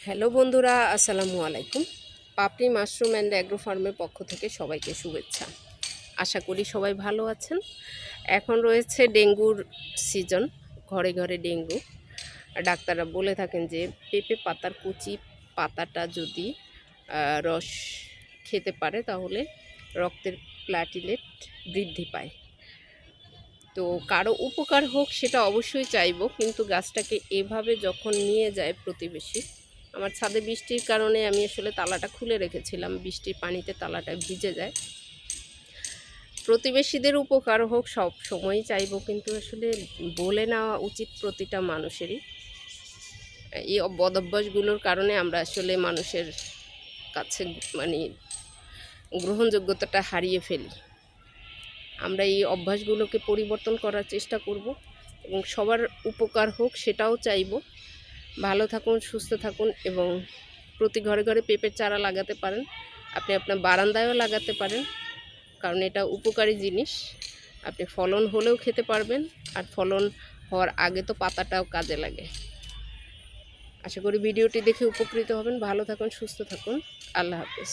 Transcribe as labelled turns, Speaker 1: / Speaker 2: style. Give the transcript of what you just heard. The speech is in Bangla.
Speaker 1: হ্যালো বন্ধুরা, আসসালামু আলাইকুম। পাপড়ি মাশরুম অ্যান্ড অ্যাগ্রো ফার্মের পক্ষ থেকে সবাইকে শুভেচ্ছা। আশা করি সবাই ভালো আছেন। এখন রয়েছে ডেঙ্গুর সিজন, ঘরে ঘরে ডেঙ্গু। ডাক্তাররা বলে থাকেন যে পেঁপে পাতার কচি পাতাটা যদি রস খেতে পারে তাহলে রক্তের প্লাটিলেট বৃদ্ধি পায়। তো কারো উপকার হোক সেটা অবশ্যই চাইবো, কিন্তু গাছটাকে এভাবে যখন নিয়ে যায় প্রতিবেশী, আমার ছাদে বৃষ্টির কারণে আমি আসলে তালাটা খুলে রেখেছিলাম, বৃষ্টির পানিতে তালাটা ভিজে যায়। প্রতিবেশীদের উপকার হোক সব সময়ই চাইবো, কিন্তু আসলে বলে নেওয়া উচিত প্রতিটা মানুষেরই। এই বদভ্যাসগুলোর কারণে আমরা আসলে মানুষের কাছে মানে গ্রহণযোগ্যতাটা হারিয়ে ফেলি। আমরা এই অভ্যাসগুলোকে পরিবর্তন করার চেষ্টা করব এবং সবার উপকার হোক সেটাও চাইব। ভালো থাকুন, সুস্থ থাকুন এবং প্রতি ঘরে ঘরে পেঁপের চারা লাগাতে পারেন। আপনি আপনার বারান্দায়ও লাগাতে পারেন, কারণ এটা উপকারী জিনিস। আপনি ফলন হলেও খেতে পারবেন, আর ফলন হওয়ার আগে তো পাতাটাও কাজে লাগে। আশা করি ভিডিওটি দেখে উপকৃত হবেন। ভালো থাকুন, সুস্থ থাকুন। আল্লাহ হাফেজ।